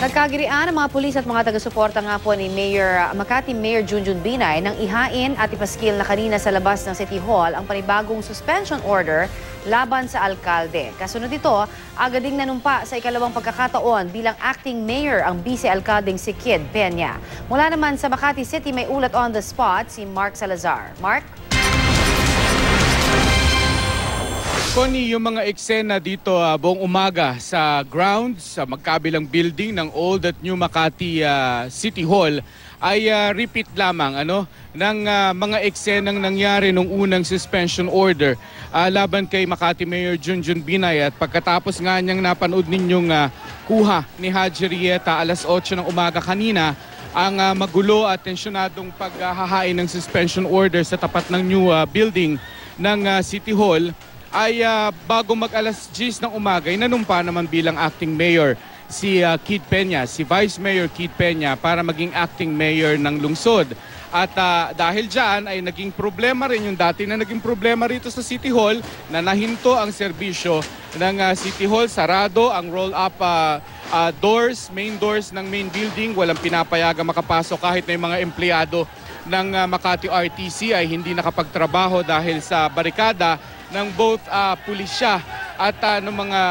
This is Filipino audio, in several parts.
Nagkagirian ang mga pulis at mga taga-suporta nga po ni Makati Mayor Junjun Binay nang ihain at ipaskil na kanina sa labas ng City Hall ang panibagong suspension order laban sa alkalde. Kasunod ito, agad ding nanumpa sa ikalawang pagkakataon bilang acting mayor ang vice-alkaldeng si Kid Peña. Mula naman sa Makati City, may ulat on the spot si Mark Salazar. Mark? Connie, yung mga eksena dito buong umaga sa grounds, sa magkabilang building ng Old at New Makati City Hall ay repeat lamang ng mga eksenang nangyari nung unang suspension order laban kay Makati Mayor Junjun Binay. At pagkatapos nga niyang napanood ninyong kuha ni Haji Rieta alas 8 ng umaga kanina, ang magulo at tensyonadong paghahain ng suspension order sa tapat ng new building ng City Hall ay bago mag-alas 10 ng umaga, nanumpa naman bilang acting mayor si Kid Peña, si Vice Mayor Kid Peña para maging acting mayor ng lungsod. At dahil dyan ay naging problema rin yung dati na naging problema rito sa City Hall na nahinto ang serbisyo ng City Hall. Sarado ang roll-up doors, main doors ng main building. Walang pinapayagang makapasok kahit na yung mga empleyado ng Makati RTC ay hindi nakapagtrabaho dahil sa barikada ng both pulisya at ng mga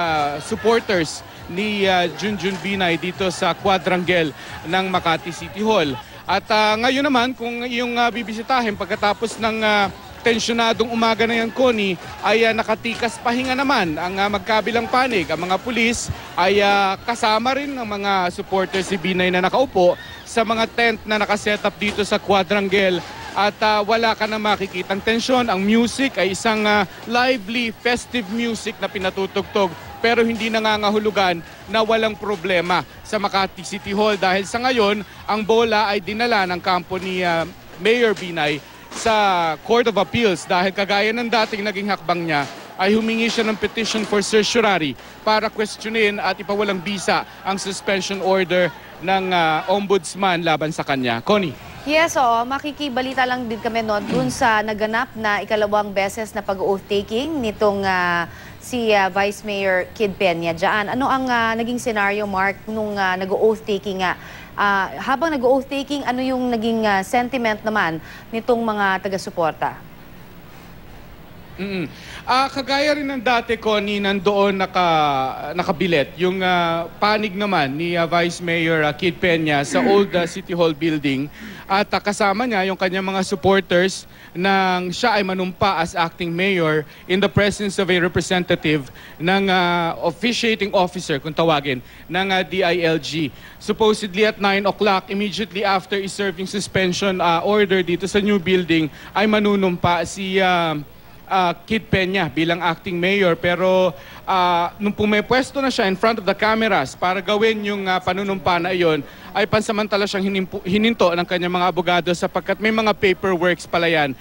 supporters ni Junjun Binay dito sa quadrangle ng Makati City Hall. At ngayon naman, kung yung bibisitahin pagkatapos ng tensyonadong umaga na yan, Connie, ay nakatikas pahinga naman ang magkabilang panig. Ang mga pulis ay kasama rin ng mga supporters si Binay na nakaupo sa mga tent na nakaset up dito sa quadrangle. At wala ka na makikitang tensyon. Ang music ay isang lively, festive music na pinatutugtog pero hindi nangangahulugan na walang problema sa Makati City Hall dahil sa ngayon, ang bola ay dinala ng kampo ni Mayor Binay sa Court of Appeals dahil kagaya ng dating naging hakbang niya ay humingi siya ng petition for certiorari para questionin at ipawalang bisa ang suspension order ng ombudsman laban sa kanya. Connie? Yes, makikibalita lang din kami dun sa naganap na ikalawang beses na pag-oath taking nitong si Vice Mayor Kid Peña dyan. Ano ang naging scenario, Mark, nung nag-oath taking nga? Habang nag-oath taking, ano yung naging sentiment naman nitong mga taga-suporta? Kagaya rin ng dati, Connie, nandoon nakabilet yung panig naman ni Vice Mayor Kid Peña sa Old City Hall building at kasama niya yung kanyang mga supporters nang siya ay manumpa as acting mayor in the presence of a representative ng officiating officer, kung tawagin, ng DILG. Supposedly at 9 o'clock, immediately after i-serving suspension order dito sa new building, ay manunumpa si Kid Peña bilang acting mayor. Pero nung pumepwesto na siya in front of the cameras para gawin yung panunumpa na iyon, ay pansamantala siyang hininto ng kanyang mga abogado sapagkat may mga paperworks pala yan.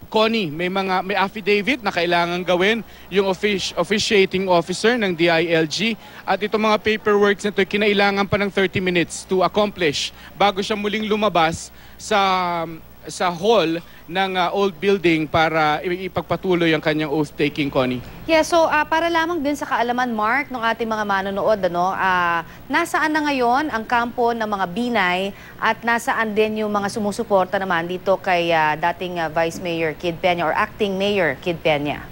Connie, may affidavit na kailangan gawin yung officiating officer ng DILG at itong mga paperworks na ito kinailangan pa ng 30 minutes to accomplish bago siya muling lumabas sa hall ng old building para ipagpatuloy ang kanyang oath-taking, Connie. Yeah, so para lamang din sa kaalaman, Mark, ng ating mga manonood, nasaan na ngayon ang kampo ng mga Binay at nasaan din yung mga sumusuporta naman dito kay dating Vice Mayor Kid Peña or Acting Mayor Kid Peña?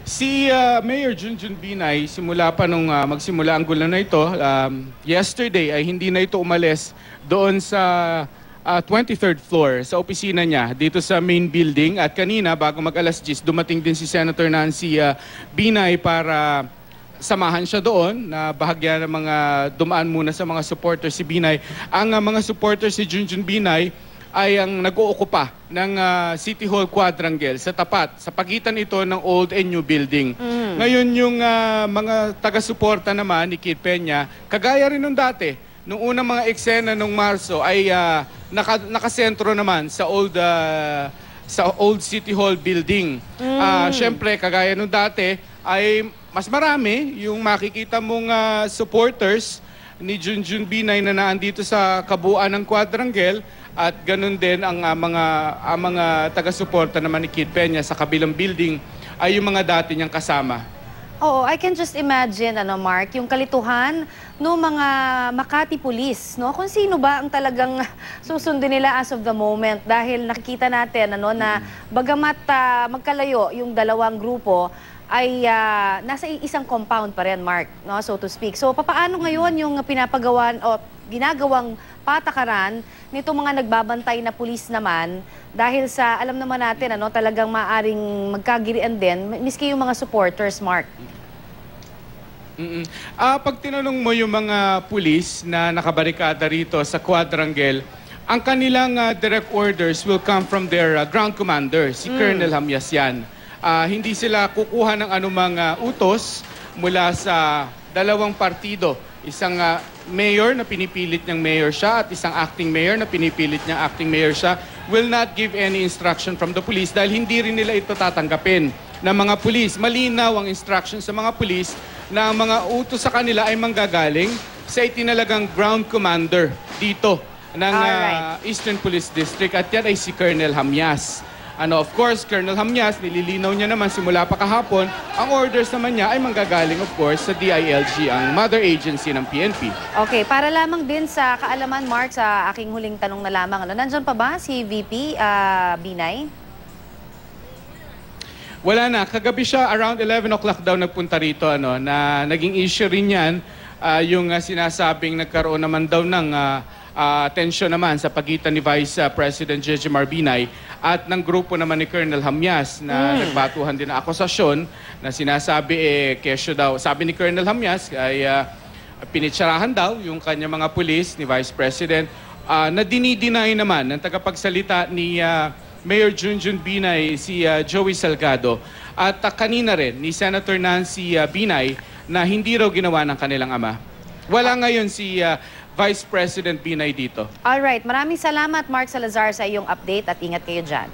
Si Mayor Junjun Binay, simula pa nung magsimula ang gulo na ito, yesterday ay hindi na ito umalis doon sa 23rd floor sa opisina niya dito sa main building. At kanina, bago mag-alas 10, dumating din si Senator Nancy Binay para samahan siya doon na bahagya ng mga dumaan muna sa mga supporters si Binay. Ang mga supporters si Junjun Binay ay ang nag-ookupa ng City Hall Quadrangle sa tapat, sa pagitan ito ng old and new building. Ngayon yung mga taga-suporta naman ni Kid Peña, kagaya rin nung dati, nung unang mga eksena nung Marso ay nakasentro naman sa old City Hall building. Siyempre, kagaya nung dati ay mas marami yung makikita mong supporters ni Junjun Binay na naandito sa kabuuan ng quadrangle at ganun din ang mga taga-suporta naman ni Kid Peña sa kabilang building ay yung mga dati niyang kasama. Oo, I can just imagine, Mark, yung kalituhan no mga Makati Police, no? Kung sino ba ang talagang susundin nila as of the moment dahil nakikita natin na bagamat magkalayo yung dalawang grupo ay nasa isang compound pa rin, Mark, no, so to speak. So papaano ngayon yung pinapagawan o ginagawang patakaran nito mga nagbabantay na pulis naman dahil sa alam naman natin talagang maaring magkagirian din miski yung mga supporters, Mark. Pag tinanong mo yung mga pulis na nakabarikada rito sa quadrangle, ang kanilang direct orders will come from their ground commander, si Colonel Hamyas yan. Hindi sila kukuha ng anumang utos mula sa dalawang partido. Isang mayor na pinipilit niyang mayor siya at isang acting mayor na pinipilit niyang acting mayor siya will not give any instruction from the police dahil hindi rin nila ito tatanggapin ng mga pulis. Malinaw ang instruction sa mga pulis na ang mga utos sa kanila ay manggagaling sa itinalagang ground commander dito ng Eastern Police District at yan ay si Colonel Hamyas. Of course, Colonel Hamyas, nililinaw niya naman simula pa kahapon, ang orders naman niya ay manggagaling of course sa DILG, ang mother agency ng PNP. Okay, para lamang din sa kaalaman, Mark, sa aking huling tanong na lamang, nandyan pa ba si VP Binay? Wala na. Kagabi siya, around 11 o'clock daw nagpunta rito, na naging issue rin yan, yung sinasabing nagkaroon naman daw ng tensyon naman sa pagitan ni Vice President Jejomar Binay at ng grupo naman ni Colonel Hamyas na nagbatuhan din ng akusasyon na sinasabi kesyo daw. Sabi ni Colonel Hamyas ay pinitsarahan daw yung kanya mga pulis ni Vice President na dinideny naman ng tagapagsalita ni Mayor Junjun Binay, si Joey Salgado, at kanina rin ni Senator Nancy Binay na hindi raw ginawa ng kanilang ama. Wala ngayon si Vice President Binay dito. Alright, maraming salamat, Mark Salazar, sa iyong update at ingat kayo dyan.